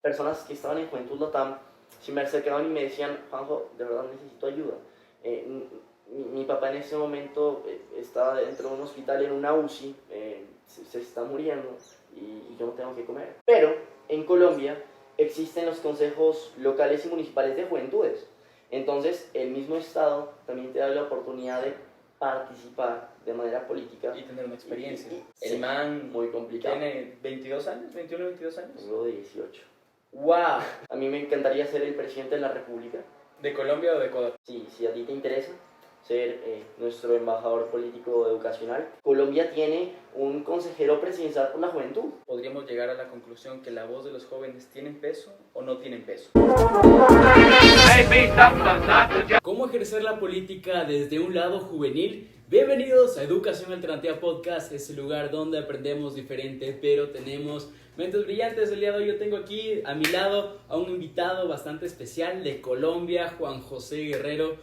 personas que estaban en Juventud Latam si me acercaban y me decían, Juanjo, de verdad necesito ayuda. Mi papá en ese momento estaba dentro de un hospital en una UCI, se está muriendo y yo no tengo que comer. Pero en Colombia existen los consejos locales y municipales de juventudes. Entonces el mismo Estado también te da la oportunidad de participar de manera política. Y tener una experiencia. Sí, El man muy complicado. tiene 22 años, 21, 22 años. Tengo 18. ¡Wow! A mí me encantaría ser el presidente de la República. ¿De Colombia o de Ecuador? Sí, si a ti te interesa ser nuestro embajador político educacional. Colombia tiene un consejero presidencial por la juventud. ¿Podríamos llegar a la conclusión que la voz de los jóvenes tiene peso o no tiene peso? ¿Cómo ejercer la política desde un lado juvenil? Bienvenidos a Educación Alternativa Podcast, es el lugar donde aprendemos diferente, pero tenemos mentes brillantes. El día de hoy yo tengo aquí a mi lado a un invitado bastante especial de Colombia, Juan José Guerrero,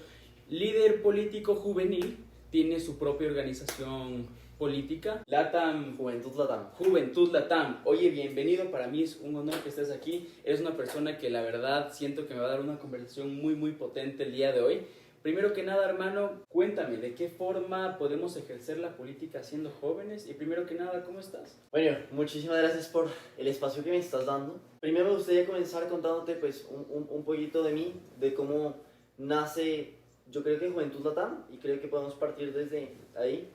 líder político juvenil, tiene su propia organización política, Juventud Latam. Juventud Latam. Oye, bienvenido, para mí es un honor que estés aquí. Eres una persona que la verdad siento que me va a dar una conversación muy potente el día de hoy. Primero que nada, hermano, cuéntame, ¿de qué forma podemos ejercer la política siendo jóvenes? Y primero que nada, ¿cómo estás? Bueno, muchísimas gracias por el espacio que me estás dando. Primero me gustaría comenzar contándote pues un poquito de mí, de cómo nace, yo creo que Juventud Latam, y creo que podemos partir desde ahí,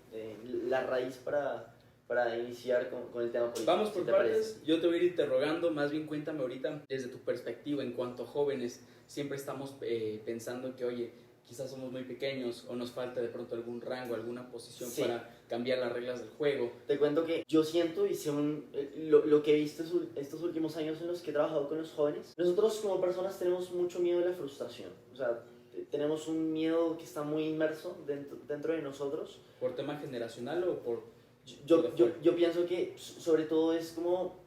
la raíz para iniciar con el tema político. Vamos por ¿Sí te partes, parece? yo te voy a ir interrogando, más bien cuéntame ahorita desde tu perspectiva en cuanto a jóvenes. Siempre estamos pensando que, oye, quizás somos muy pequeños o nos falta de pronto algún rango, alguna posición Sí. para cambiar las reglas del juego. Te cuento que yo siento, y según lo que he visto estos últimos años en los que he trabajado con los jóvenes, nosotros como personas tenemos mucho miedo de la frustración. O sea, tenemos un miedo que está muy inmerso dentro de nosotros. ¿Por tema generacional o por...? Yo pienso que sobre todo es como,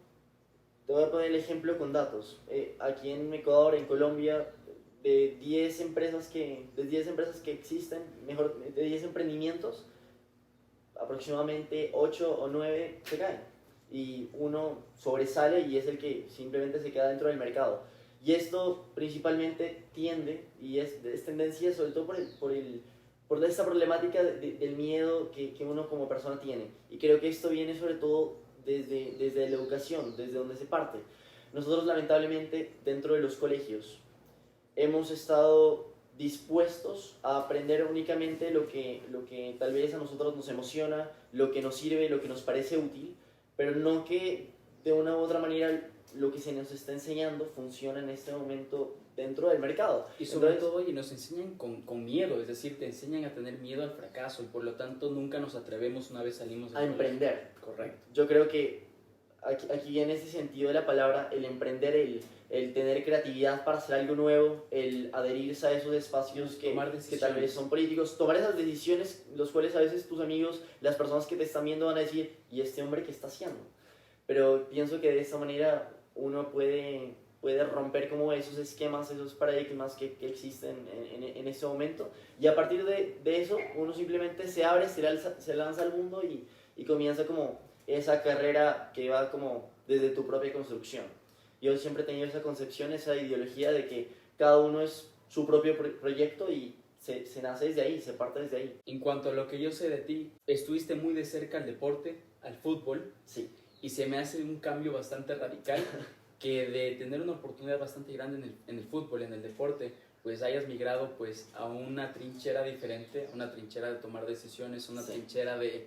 te voy a poner el ejemplo con datos. Aquí en Ecuador, en Colombia, de 10 empresas que existen, mejor, de 10 emprendimientos, aproximadamente 8 o 9 se caen. Y uno sobresale y es el que simplemente se queda dentro del mercado. Y esto principalmente tiende, y es tendencia sobre todo por esta problemática del miedo que uno como persona tiene. Y creo que esto viene sobre todo desde la educación, desde donde se parte. Nosotros lamentablemente dentro de los colegios hemos estado dispuestos a aprender únicamente lo que tal vez a nosotros nos emociona, lo que nos sirve, lo que nos parece útil, pero no que de una u otra manera lo que se nos está enseñando funciona en este momento dentro del mercado. Y sobre Entonces, todo, y nos enseñan con miedo, es decir, te enseñan a tener miedo al fracaso y por lo tanto nunca nos atrevemos una vez salimos del a emprender. Correcto. Yo creo que aquí viene ese sentido de la palabra, el emprender, el tener creatividad para hacer algo nuevo, el adherirse a esos espacios que tal vez son políticos, tomar esas decisiones, los cuales a veces tus amigos, las personas que te están viendo van a decir, ¿y este hombre qué está haciendo? Pero pienso que de esta manera uno puede romper como esos esquemas, esos paradigmas que existen en este momento, y a partir de eso uno simplemente se abre, se lanza al mundo y comienza como esa carrera que va como desde tu propia construcción. Yo siempre he tenido esa concepción, esa ideología de que cada uno es su propio proyecto y se nace desde ahí, se parte desde ahí. En cuanto a lo que yo sé de ti, estuviste muy de cerca al deporte, al fútbol, Sí. y se me hace un cambio bastante radical que de tener una oportunidad bastante grande en el fútbol, en el deporte, pues hayas migrado pues a una trinchera diferente, una trinchera de tomar decisiones, una trinchera de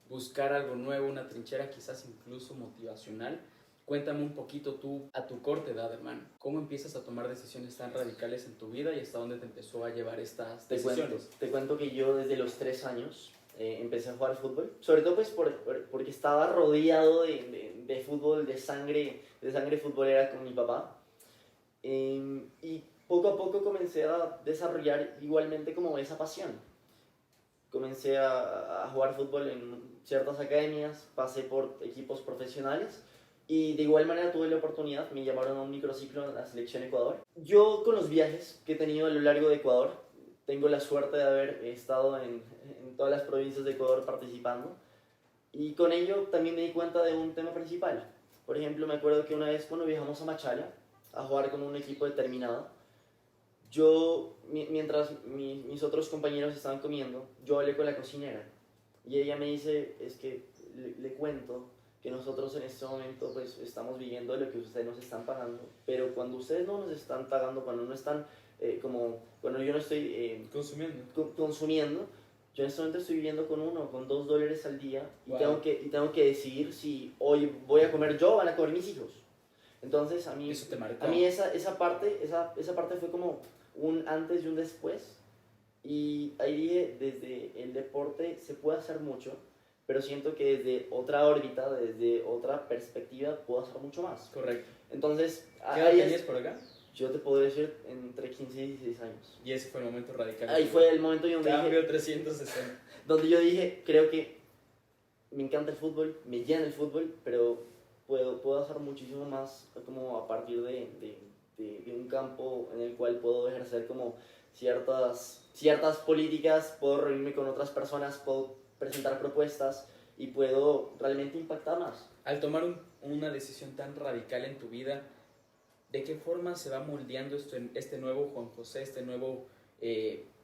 buscar algo nuevo, una trinchera quizás incluso motivacional. Cuéntame un poquito tú, a tu corta edad, hermano, ¿cómo empiezas a tomar decisiones tan radicales en tu vida y hasta dónde te empezó a llevar estas decisiones? Te cuento que yo desde los 3 años empecé a jugar fútbol, sobre todo pues porque estaba rodeado de fútbol, de sangre futbolera con mi papá. Y poco a poco comencé a desarrollar igualmente como esa pasión. Comencé a jugar fútbol en ciertas academias, pasé por equipos profesionales y de igual manera tuve la oportunidad, me llamaron a un microciclo en la selección Ecuador. Yo con los viajes que he tenido a lo largo de Ecuador, tengo la suerte de haber estado en todas las provincias de Ecuador participando y con ello también me di cuenta de un tema principal. Por ejemplo, me acuerdo que una vez cuando viajamos a Machala, a jugar con un equipo determinado. Yo, mientras mis otros compañeros estaban comiendo, yo hablé con la cocinera y ella me dice, es que le cuento que nosotros en este momento pues estamos viviendo lo que ustedes nos están pagando, pero cuando ustedes no nos están pagando, cuando no están, cuando yo no estoy consumiendo, yo en este momento estoy viviendo con $2 al día y, wow, tengo que decidir si hoy voy a comer yo o van a comer mis hijos. Entonces a mí esa parte fue como un antes y un después, y ahí dije, desde el deporte se puede hacer mucho, pero siento que desde otra órbita, desde otra perspectiva, puedo hacer mucho más. Correcto. Entonces, ¿qué edad tenías por acá? Yo te puedo decir entre 15 y 16 años. Y ese fue el momento radical. Ahí fue el momento donde cambio dije... 360. Donde yo dije, creo que me encanta el fútbol, me llena el fútbol, pero puedo hacer muchísimo más como a partir de un campo en el cual puedo ejercer como ciertas políticas, puedo reunirme con otras personas, puedo presentar propuestas y puedo realmente impactar más. Al tomar una decisión tan radical en tu vida, ¿de qué forma se va moldeando este nuevo Juan José, este nuevo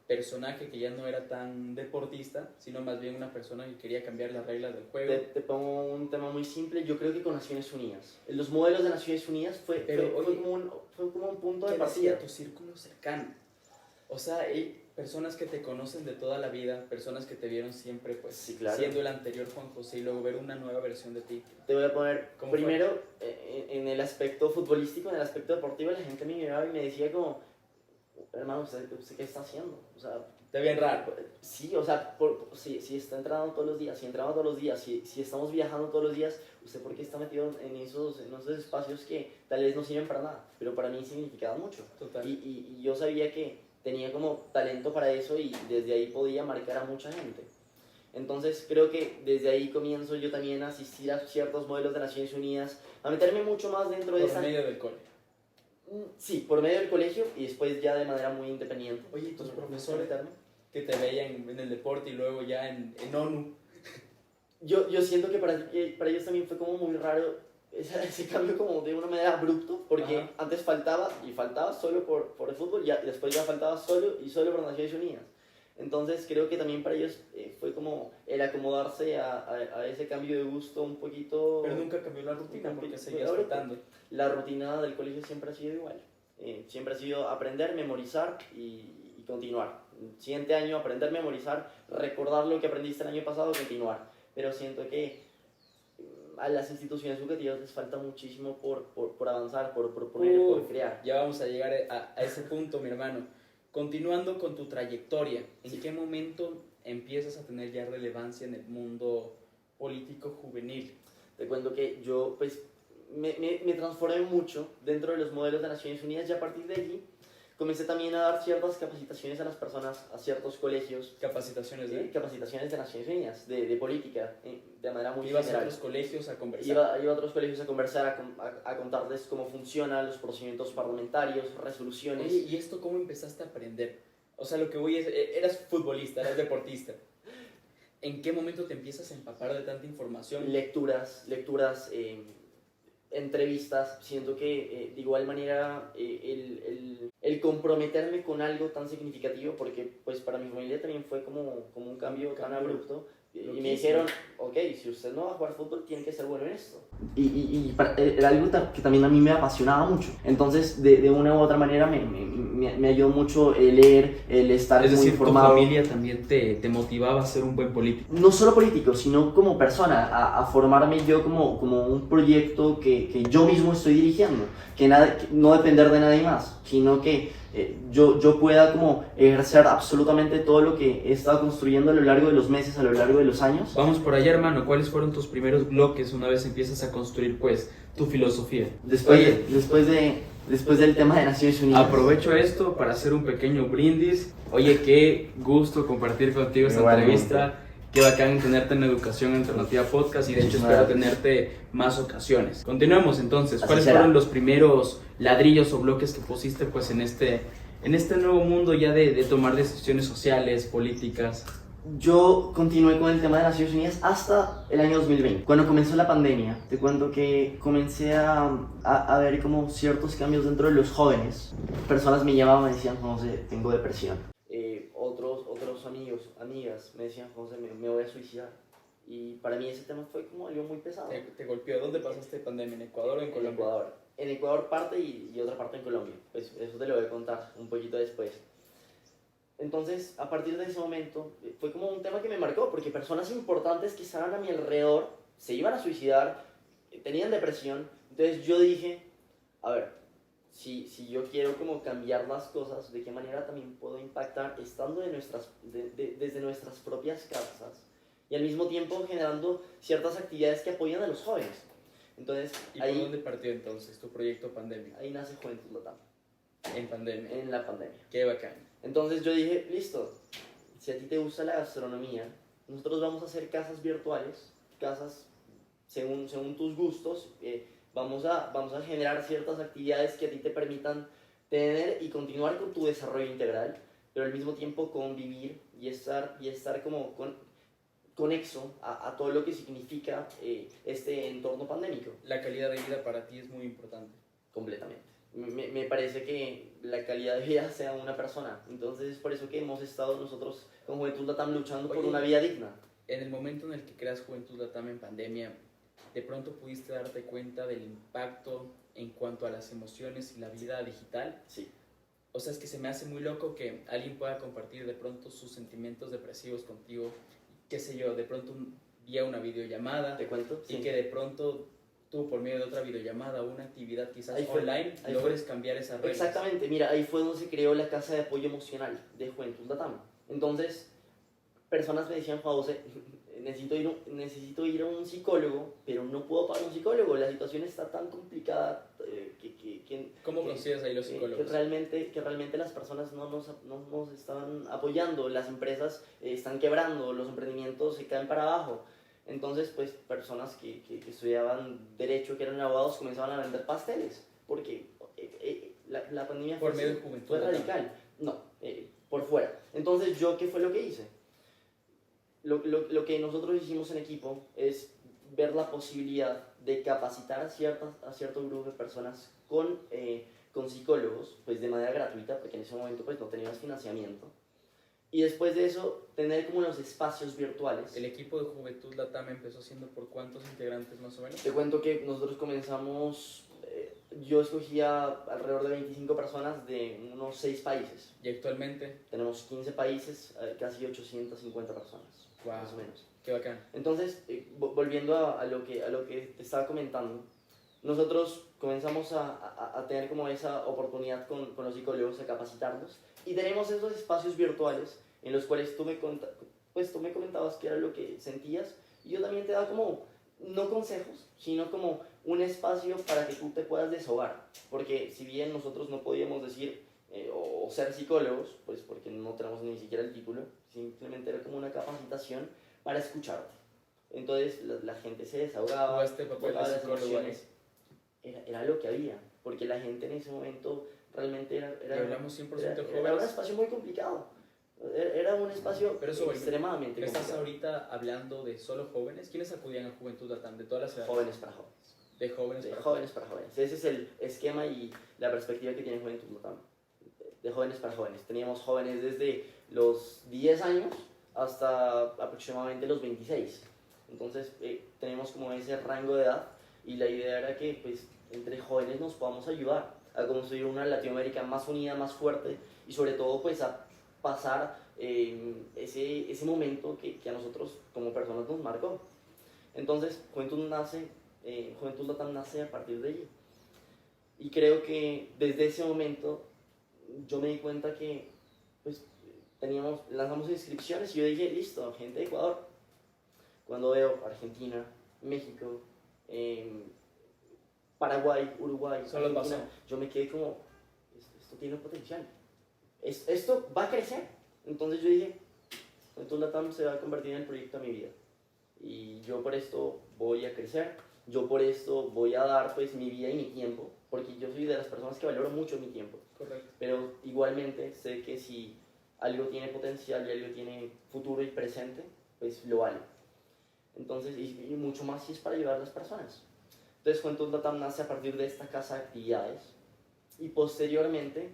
personaje que ya no era tan deportista, sino más bien una persona que quería cambiar las reglas del juego? Te pongo un tema muy simple. Yo creo que con Naciones Unidas, los modelos de Naciones Unidas fue como un punto de partida. Tu círculo cercano, o sea, hay personas que te conocen de toda la vida, personas que te vieron siempre, pues, sí, claro, siendo el anterior Juan José, y luego ver una nueva versión de ti. Te voy a poner primero en el aspecto futbolístico, en el aspecto deportivo. La gente me miraba y me decía como, hermano, ¿usted qué está haciendo? O sea, te ven raro. Sí, o sea, si está entrenando todos los días, si entrenamos todos los días, si estamos viajando todos los días, ¿usted por qué está metido en esos espacios que tal vez no sirven para nada? Pero para mí significaban mucho. Total. Y yo sabía que tenía como talento para eso y desde ahí podía marcar a mucha gente. Entonces creo que desde ahí comienzo yo también a asistir a ciertos modelos de Naciones Unidas, a meterme mucho más dentro de esa... Por medio del colegio. Sí, por medio del colegio y después ya de manera muy independiente. Oye, tus profesores que te veían en el deporte y luego ya en ONU. Yo siento que para ellos también fue como muy raro ese cambio, como de una manera abrupto, porque ajá, antes faltaba solo por el fútbol, y después ya faltaba solo por Naciones Unidas. Entonces creo que también para ellos fue como el acomodarse a ese cambio de gusto un poquito. Pero nunca cambió la rutina porque seguías faltando. La rutina del colegio siempre ha sido igual. Siempre ha sido aprender, memorizar y continuar. Siguiente año aprender, memorizar, recordar lo que aprendiste el año pasado, continuar. Pero siento que a las instituciones educativas les falta muchísimo por avanzar, por proponer, por crear. Ya vamos a llegar a ese punto, mi hermano. Continuando con tu trayectoria, ¿en qué momento empiezas a tener ya relevancia en el mundo político juvenil? Te cuento que yo pues me transformé mucho dentro de los modelos de Naciones Unidas, y a partir de allí comencé también a dar ciertas capacitaciones a las personas, a ciertos colegios. ¿Capacitaciones de? Capacitaciones de Naciones Unidas, de política, de manera muy general. ¿Ibas a otros colegios a conversar? Iba a otros colegios a conversar, a contarles cómo funcionan los procedimientos parlamentarios, resoluciones. Oye, ¿y esto cómo empezaste a aprender? O sea, lo que voy es, eras futbolista, eras deportista. ¿En qué momento te empiezas a empapar de tanta información? Lecturas, entrevistas. Siento que de igual manera el comprometerme con algo tan significativo, porque pues para mi familia también fue como un cambio tan abrupto, y me dijeron, ok, si usted no va a jugar fútbol, tiene que ser bueno en esto. Y era algo que también a mí me apasionaba mucho. Entonces, de una u otra manera, me ayudó mucho el leer, el estar muy informado. ¿Tu familia también te motivaba a ser un buen político? No solo político, sino como persona, a formarme yo como un proyecto que yo mismo estoy dirigiendo, que no depender de nadie más, sino que yo pueda como ejercer absolutamente todo lo que he estado construyendo a lo largo de los meses, a lo largo de los años. Vamos por allá, hermano. ¿Cuáles fueron tus primeros bloques una vez empiezas a construir pues tu filosofía? Después del tema de Naciones Unidas. Aprovecho esto para hacer un pequeño brindis. Oye, qué gusto compartir contigo esta entrevista. Qué bacán tenerte en Educación Alternativa Podcast, y de hecho espero tenerte más ocasiones. Continuemos entonces. ¿Cuáles fueron los primeros ladrillos o bloques que pusiste pues en este nuevo mundo ya de tomar decisiones sociales, políticas? yo continué con el tema de Naciones Unidas hasta el año 2020. Cuando comenzó la pandemia, te cuento que comencé a ver como ciertos cambios dentro de los jóvenes. Personas me llamaban, me decían, José, tengo depresión. Otros amigos, amigas me decían, José, me voy a suicidar. Y para mí ese tema fue como algo muy pesado. ¿Te golpeó? ¿Dónde pasaste pandemia? ¿En Ecuador o en Colombia? En Ecuador. En Ecuador parte y otra parte en Colombia. Pues eso te lo voy a contar un poquito después. Entonces, a partir de ese momento, fue como un tema que me marcó, porque personas importantes que estaban a mi alrededor se iban a suicidar, tenían depresión. Entonces yo dije, a ver, si yo quiero como cambiar las cosas, ¿de qué manera también puedo impactar estando desde nuestras propias casas y al mismo tiempo generando ciertas actividades que apoyan a los jóvenes? Entonces, ¿Y por dónde partió entonces tu proyecto Pandemia? Ahí nace Juventud Latam. En pandemia. En la pandemia. Qué bacán. Entonces yo dije, listo, si a ti te gusta la gastronomía, nosotros vamos a hacer casas virtuales, casas según tus gustos, vamos a generar ciertas actividades que a ti te permitan tener y continuar con tu desarrollo integral, pero al mismo tiempo convivir y estar como conexo a todo lo que significa este entorno pandémico. La calidad de vida para ti es muy importante. Completamente. Me parece que la calidad de vida sea una persona. Entonces es por eso que hemos estado nosotros con Juventud Latam luchando por una vida digna. En el momento en el que creas Juventud Latam en pandemia, ¿de pronto pudiste darte cuenta del impacto en cuanto a las emociones y la vida digital? Sí. O sea, es que se me hace muy loco que alguien pueda compartir de pronto sus sentimientos depresivos contigo, qué sé yo, de pronto vía una videollamada. ¿Te cuento? Y que de pronto tú por medio de otra videollamada o una actividad quizás online ahí logres cambiar esa regla. Exactamente, mira, ahí fue donde se creó la casa de apoyo emocional de Juventud Latam. Entonces, personas me decían, José, necesito ir a un psicólogo, pero no puedo pagar un psicólogo, la situación está tan complicada ¿Cómo consigues ahí los psicólogos? Que realmente las personas no nos están apoyando, las empresas están quebrando, los emprendimientos se caen para abajo. Entonces, pues, personas que estudiaban Derecho, que eran abogados, comenzaban a vender pasteles, porque la pandemia por medio de Juventud fue radical. No, por fuera. Entonces, ¿yo qué fue lo que hice? Lo que nosotros hicimos en equipo es ver la posibilidad de capacitar a cierto grupo de personas con psicólogos, pues de manera gratuita, porque en ese momento pues no teníamos financiamiento. Y después de eso, tener como los espacios virtuales. ¿El equipo de Juventud Latam empezó siendo por cuántos integrantes más o menos? Te cuento que nosotros comenzamos, yo escogía alrededor de 25 personas de unos 6 países. ¿Y actualmente? Tenemos 15 países, casi 850 personas, wow, más o menos. Qué bacán. Entonces, volviendo a lo que te estaba comentando, nosotros comenzamos a tener como esa oportunidad con los psicólogos, a capacitarnos, y tenemos esos espacios virtuales en los cuales tú me comentabas qué era lo que sentías, y yo también te daba como, no consejos, sino como un espacio para que tú te puedas desahogar, porque si bien nosotros no podíamos decir o ser psicólogos, pues porque no tenemos ni siquiera el título, simplemente era como una capacitación para escucharte. Entonces la gente se desahogaba, ¿Jugaste papel de psicólogo? Era lo que había, porque la gente en ese momento realmente era hablamos 100% jóvenes. Era un espacio muy complicado, era un espacio extremadamente complicado. ¿Estás ahorita hablando de solo jóvenes? ¿Quiénes acudían a Juventud Latam? ¿De todas las edades? Jóvenes para jóvenes. De jóvenes para jóvenes. Ese es el esquema y la perspectiva que tiene Juventud Latam. De jóvenes para jóvenes. Teníamos jóvenes desde los 10 años hasta aproximadamente los 26. Entonces tenemos como ese rango de edad y la idea era que pues entre jóvenes nos podamos ayudar a construir una Latinoamérica más unida, más fuerte y sobre todo pues a pasar ese momento que a nosotros como personas nos marcó. Entonces Juventud Latam nace a partir de allí y creo que desde ese momento yo me di cuenta que pues lanzamos inscripciones y yo dije, listo, gente de Ecuador. Cuando veo Argentina, México, Paraguay, Uruguay, Argentina, yo me quedé como, esto tiene potencial, esto va a crecer. Entonces yo dije, entonces Latam se va a convertir en el proyecto de mi vida y yo por esto voy a crecer, yo por esto voy a dar pues mi vida y mi tiempo, porque yo soy de las personas que valoro mucho mi tiempo. Correcto. Pero igualmente sé que si algo tiene potencial y algo tiene futuro y presente, pues lo vale. Entonces, y mucho más si es para ayudar a las personas. Entonces, Juventud LATAM nace a partir de esta casa de actividades y posteriormente,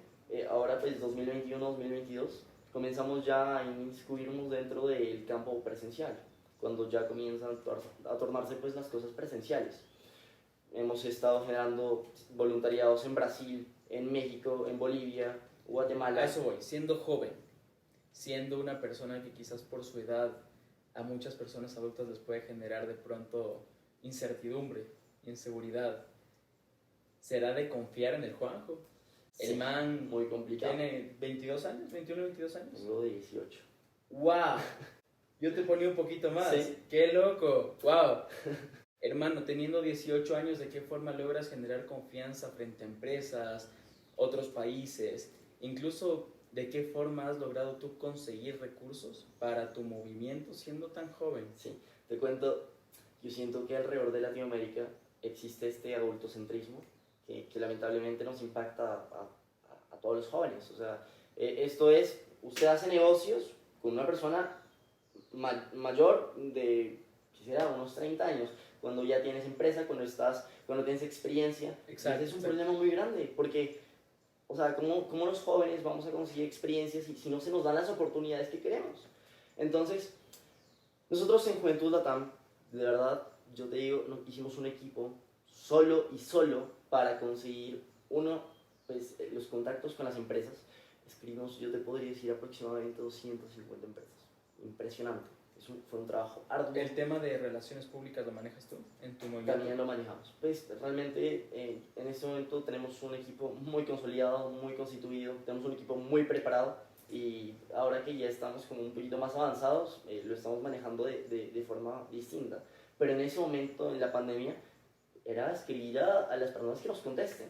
ahora pues 2021-2022, comenzamos ya a inmiscuirnos dentro del campo presencial, cuando ya comienzan a tornarse pues las cosas presenciales. Hemos estado generando voluntariados en Brasil, en México, en Bolivia, Guatemala. A eso voy, siendo joven, siendo una persona que quizás por su edad a muchas personas adultas les puede generar de pronto incertidumbre, inseguridad. ¿Será de confiar en el Juanjo? Sí, el man muy complicado. Tiene 22 años, 21, 22 años. Tengo de 18. ¡Wow! Yo te ponía un poquito más. ¿Sí? ¡Qué loco! ¡Wow! Hermano, teniendo 18 años, ¿de qué forma logras generar confianza frente a empresas, otros países? Incluso, ¿de qué forma has logrado tú conseguir recursos para tu movimiento siendo tan joven? Sí, te cuento, yo siento que alrededor de Latinoamérica existe este adultocentrismo que lamentablemente nos impacta a todos los jóvenes. O sea, esto es, usted hace negocios con una persona mayor de, quisiera, unos 30 años, cuando ya tienes empresa, cuando tienes experiencia. Exacto. Ese es un problema muy grande, porque, o sea, ¿cómo los jóvenes vamos a conseguir experiencias si no se nos dan las oportunidades que queremos? Entonces, nosotros en Juventud LATAM, de verdad, yo te digo, hicimos un equipo solo para conseguir, pues, los contactos con las empresas. Escribimos, yo te podría decir, aproximadamente 250 empresas. Impresionante. Fue un trabajo arduo. ¿El tema de relaciones públicas lo manejas tú en tu movimiento? También lo manejamos. Pues realmente en este momento tenemos un equipo muy consolidado, muy constituido, tenemos un equipo muy preparado y ahora que ya estamos como un poquito más avanzados, lo estamos manejando de forma distinta. Pero en ese momento, en la pandemia, era escribir a las personas que nos contesten.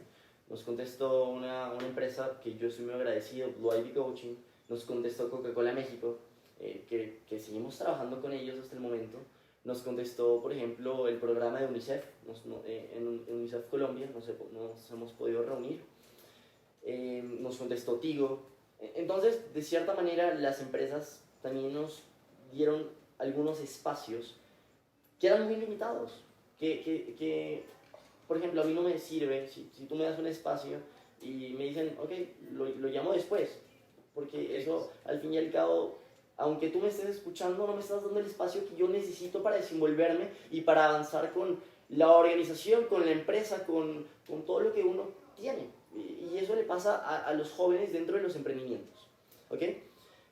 Nos contestó una empresa que yo estoy muy agradecido, Blue Ivy Coaching, nos contestó Coca-Cola México, que seguimos trabajando con ellos hasta el momento. Nos contestó, por ejemplo, el programa de UNICEF, en UNICEF Colombia, nos hemos podido reunir. Nos contestó Tigo. Entonces, de cierta manera, las empresas también nos dieron algunos espacios que eran muy limitados, que por ejemplo, a mí no me sirve si tú me das un espacio y me dicen, ok, lo llamo después, porque eso, al fin y al cabo, aunque tú me estés escuchando, no me estás dando el espacio que yo necesito para desenvolverme y para avanzar con la organización, con la empresa, con todo lo que uno tiene. Y eso le pasa a los jóvenes dentro de los emprendimientos, ¿ok?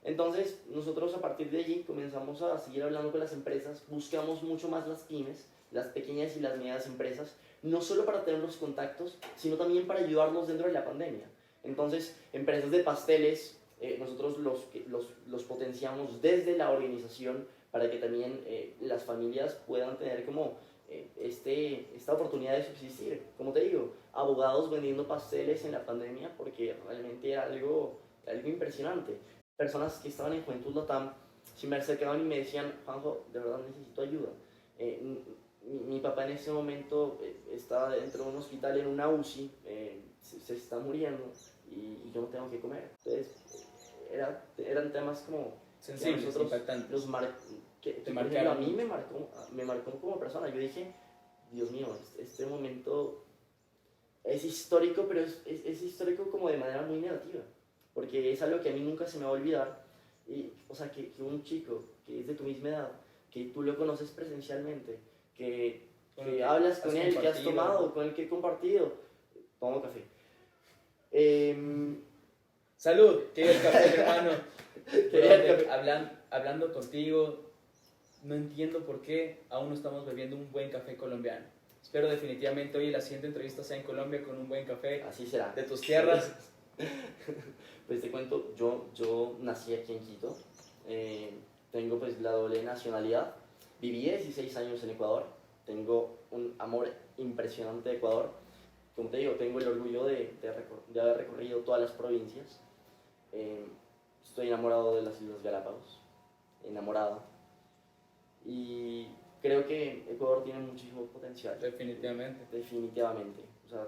Entonces, nosotros a partir de allí comenzamos a seguir hablando con las empresas, buscamos mucho más las pymes, las pequeñas y las medianas empresas, no solo para tener los contactos, sino también para ayudarnos dentro de la pandemia. Entonces, empresas de pasteles, nosotros los potenciamos desde la organización para que también las familias puedan tener como esta oportunidad de subsistir. Como te digo, abogados vendiendo pasteles en la pandemia porque realmente era algo impresionante. Personas que estaban en Juventud LATAM se me acercaban y me decían, Juanjo, de verdad necesito ayuda. Mi papá en ese momento estaba dentro de un hospital en una UCI, se está muriendo y yo no tengo que comer. Entonces, eran temas como sensibles, impactantes. Por ejemplo, a mí me marcó como persona. Yo dije, Dios mío, este momento es histórico, pero es histórico como de manera muy negativa, porque es algo que a mí nunca se me va a olvidar. Y, o sea, que un chico que es de tu misma edad, que tú lo conoces presencialmente, que hablas con él, que has tomado, con el que he compartido, tomo café. Salud, que el café, hermano. Hablando contigo, no entiendo por qué aún no estamos bebiendo un buen café colombiano. Espero definitivamente hoy la siguiente entrevista sea en Colombia con un buen café. Así será. De tus tierras. Pues te cuento, yo nací aquí en Quito, tengo pues la doble nacionalidad, viví 16 años en Ecuador, tengo un amor impresionante de Ecuador, como te digo, tengo el orgullo de haber recorrido todas las provincias, estoy enamorado de las Islas Galápagos, enamorado, y creo que Ecuador tiene muchísimo potencial. Definitivamente. Definitivamente, o sea,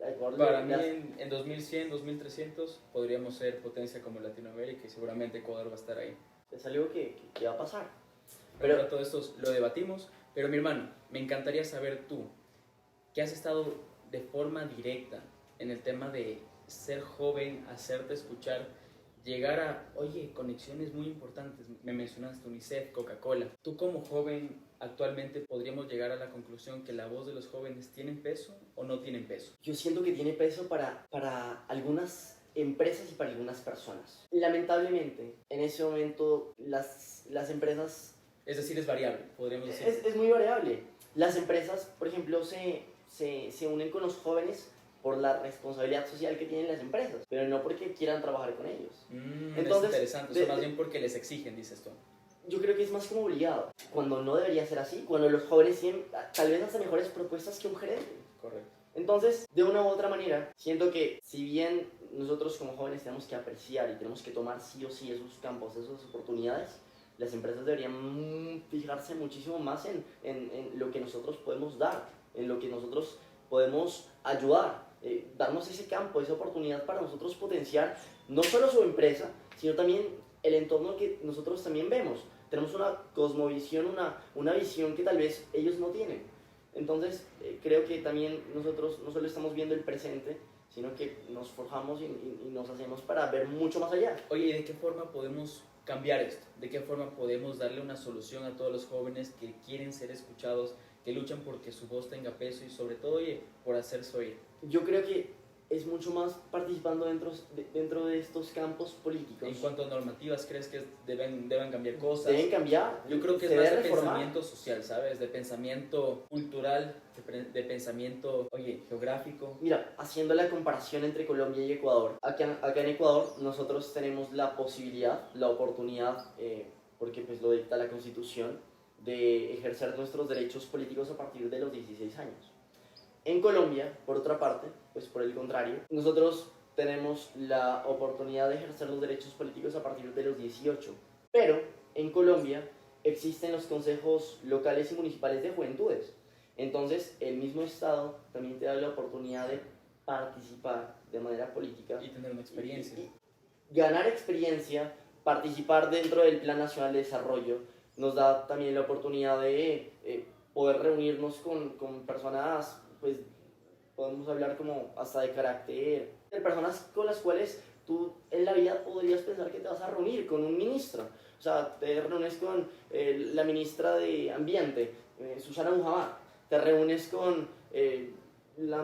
Ecuador Para mí en 2100, 2300 podríamos ser potencia como Latinoamérica y seguramente Ecuador va a estar ahí. es algo que va a pasar. Pero todo esto lo debatimos. Pero mi hermano, me encantaría saber tú, que has estado de forma directa en el tema de ser joven, hacerte escuchar, llegar a, oye, conexiones muy importantes. Me mencionaste UNICEF, Coca-Cola. Tú como joven, actualmente podríamos llegar a la conclusión que la voz de los jóvenes tienen peso o no tienen peso. Yo siento que tiene peso para algunas empresas y para algunas personas. Lamentablemente, en ese momento las empresas... Es decir, es variable, podríamos decir. Es muy variable. Las empresas, por ejemplo, se unen con los jóvenes por la responsabilidad social que tienen las empresas, pero no porque quieran trabajar con ellos. Entonces, es interesante, eso más bien porque les exigen, dices tú. Yo creo que es más como obligado, cuando no debería ser así, cuando los jóvenes tienen tal vez hasta mejores propuestas que un gerente. Correcto. Entonces, de una u otra manera, siento que si bien nosotros como jóvenes tenemos que apreciar y tenemos que tomar sí o sí esos campos, esas oportunidades, las empresas deberían fijarse muchísimo más en lo que nosotros podemos dar, en lo que nosotros podemos ayudar, darnos ese campo, esa oportunidad para nosotros potenciar no solo su empresa, sino también el entorno que nosotros también vemos. Tenemos una cosmovisión, una visión que tal vez ellos no tienen. Entonces, creo que también nosotros no solo estamos viendo el presente, sino que nos forjamos y nos hacemos para ver mucho más allá. Oye, ¿y de qué forma podemos cambiar esto? ¿De qué forma podemos darle una solución a todos los jóvenes que quieren ser escuchados, que luchan porque su voz tenga peso y sobre todo, oye, por hacerse oír? Yo creo que es mucho más participando dentro de estos campos políticos. ¿En cuanto a normativas crees que deben cambiar cosas? Deben cambiar. Yo creo que es más de pensamiento social, ¿sabes? De pensamiento cultural, de pensamiento, oye, geográfico. Mira, haciendo la comparación entre Colombia y Ecuador, acá en Ecuador nosotros tenemos la posibilidad, la oportunidad, porque pues lo dicta la Constitución, de ejercer nuestros derechos políticos a partir de los 16 años. En Colombia, por otra parte, pues por el contrario, nosotros tenemos la oportunidad de ejercer los derechos políticos a partir de los 18. Pero en Colombia existen los consejos locales y municipales de juventudes. Entonces, el mismo Estado también te da la oportunidad de participar de manera política. Y tener una experiencia. Y ganar experiencia, participar dentro del Plan Nacional de Desarrollo, nos da también la oportunidad de poder reunirnos con personas, pues podemos hablar como hasta de carácter, de personas con las cuales tú en la vida podrías pensar que te vas a reunir con un ministro. O sea, te reúnes con la ministra de Ambiente, Susana Mujamar, te reúnes con el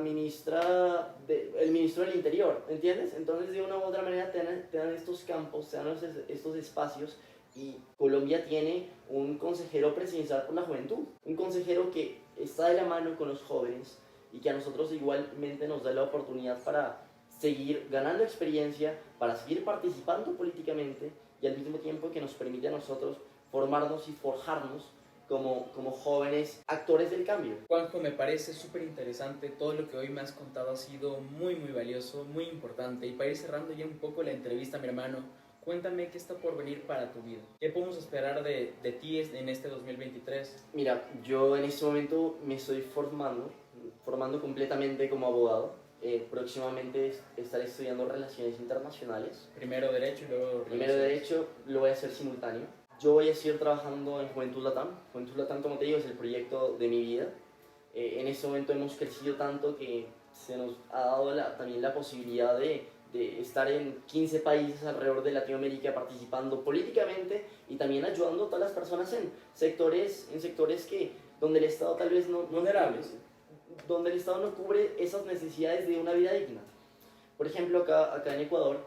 ministro del Interior, ¿entiendes? Entonces, de una u otra manera te dan estos campos, te dan estos espacios. Y Colombia tiene un consejero presidencial por la juventud, un consejero que está de la mano con los jóvenes y que a nosotros igualmente nos da la oportunidad para seguir ganando experiencia, para seguir participando políticamente y al mismo tiempo que nos permite a nosotros formarnos y forjarnos como jóvenes actores del cambio. Juanjo, me parece súper interesante, todo lo que hoy me has contado ha sido muy valioso, muy importante, y para ir cerrando ya un poco la entrevista, mi hermano, cuéntame qué está por venir para tu vida. ¿Qué podemos esperar de ti en este 2023? Mira, yo en este momento me estoy formando completamente como abogado. Próximamente estaré estudiando Relaciones Internacionales. Primero Derecho y luego Primero Derecho, lo voy a hacer simultáneo. Yo voy a seguir trabajando en Juventud Latam. Juventud Latam, como te digo, es el proyecto de mi vida. En este momento hemos crecido tanto que se nos ha dado también la posibilidad de estar en 15 países alrededor de Latinoamérica participando políticamente y también ayudando a todas las personas en sectores donde el Estado tal vez no vulnerables, donde el Estado no cubre esas necesidades de una vida digna. Por ejemplo, acá en Ecuador,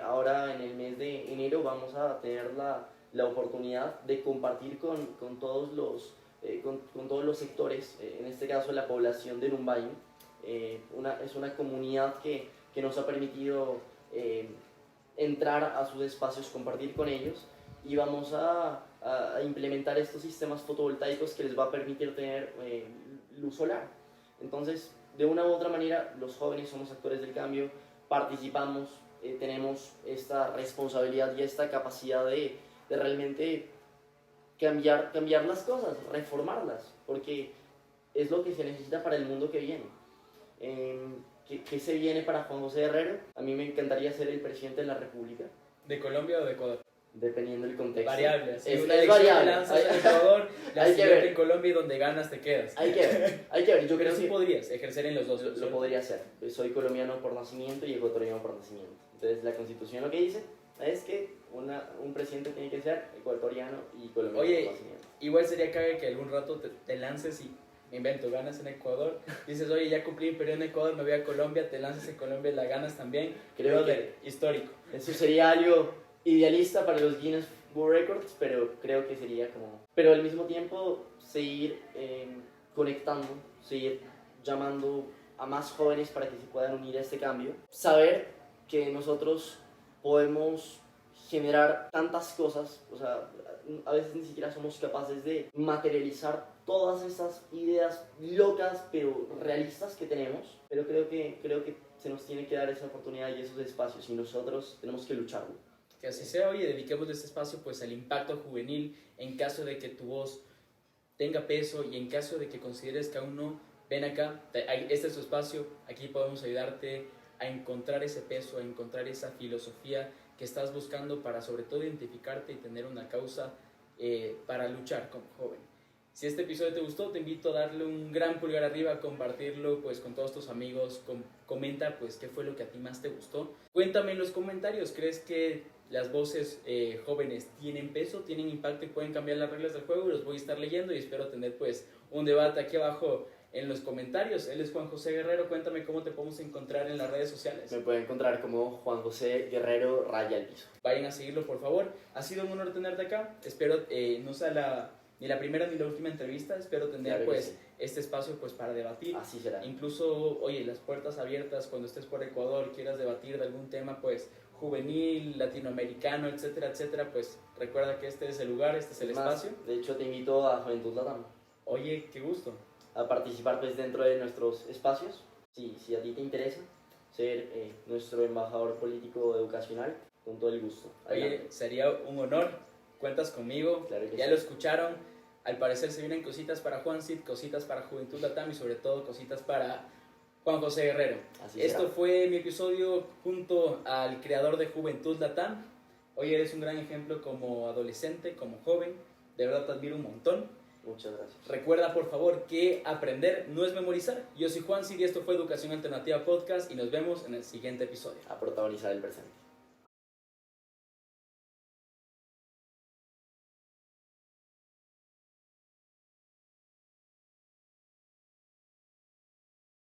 ahora en el mes de enero vamos a tener la oportunidad de compartir con todos los sectores, en este caso la población de Numbayo. Es una comunidad que nos ha permitido entrar a sus espacios, compartir con ellos, y vamos a implementar estos sistemas fotovoltaicos que les va a permitir tener luz solar. Entonces, de una u otra manera, los jóvenes somos actores del cambio, participamos, tenemos esta responsabilidad y esta capacidad de realmente cambiar las cosas, reformarlas, porque es lo que se necesita para el mundo que viene. ¿qué se viene para Juan José Guerrero? A mí me encantaría ser el presidente de la República. ¿De Colombia o de Ecuador? Dependiendo del contexto. Variable. Así Es variable. Te lanzas en Ecuador, la hay que siguiente ver. en Colombia y donde ganas te quedas. Hay que ver. Yo Pero creo sí que podrías ejercer en los dos. lo podría hacer. Soy colombiano por nacimiento y ecuatoriano por nacimiento. Entonces la Constitución lo que dice es que un presidente tiene que ser ecuatoriano y colombiano por nacimiento. Igual sería que algún rato te lances y me invento, ganas en Ecuador, dices, oye, ya cumplí mi periodo en Ecuador, me voy a Colombia, te lanzas en Colombia, la ganas también. Creo que histórico. eso sería algo idealista para los Guinness World Records, pero creo que sería como... Pero al mismo tiempo seguir conectando, seguir llamando a más jóvenes para que se puedan unir a este cambio. Saber que nosotros podemos generar tantas cosas, o sea, a veces ni siquiera somos capaces de materializar todas estas ideas locas pero realistas que tenemos, pero creo que se nos tiene que dar esa oportunidad y esos espacios y nosotros tenemos que lucharlo. Que así sea, oye, dediquemos este espacio pues al impacto juvenil en caso de que tu voz tenga peso y en caso de que consideres que aún no, ven acá, este es tu espacio, aquí podemos ayudarte a encontrar ese peso, a encontrar esa filosofía que estás buscando para sobre todo identificarte y tener una causa para luchar como joven. Si este episodio te gustó, te invito a darle un gran pulgar arriba, compartirlo pues con todos tus amigos, comenta pues qué fue lo que a ti más te gustó. Cuéntame en los comentarios, ¿crees que las voces jóvenes tienen peso, tienen impacto y pueden cambiar las reglas del juego? Los voy a estar leyendo y espero tener pues un debate aquí abajo en los comentarios. Él es Juan José Guerrero, cuéntame cómo te podemos encontrar en las redes sociales. Me pueden encontrar como Juan José Guerrero _ al piso. Vayan a seguirlo por favor. Ha sido un honor tenerte acá, espero no sea ni la primera ni la última entrevista, espero tener claro pues sí. Este espacio pues para debatir. Así será. Incluso, oye, las puertas abiertas cuando estés por Ecuador, quieras debatir de algún tema pues juvenil, latinoamericano, etcétera, etcétera, pues recuerda que este es el lugar, este es el espacio. De hecho te invito a Juventud Latam. Oye, qué gusto. A participar pues dentro de nuestros espacios, si a ti te interesa ser nuestro embajador político educacional, con todo el gusto. Adelante. Oye, sería un honor, cuentas conmigo, claro que ya sí. Lo escucharon, al parecer se vienen cositas para Juancid, cositas para Juventud Latam y sobre todo cositas para Juan José Guerrero. Así Esto será. fue mi episodio junto al creador de Juventud Latam. Hoy eres un gran ejemplo como adolescente, como joven, de verdad te admiro un montón. Muchas gracias. Recuerda por favor que aprender no es memorizar. Yo soy Juan Cid y esto fue Educación Alternativa Podcast y nos vemos en el siguiente episodio. A protagonizar el presente.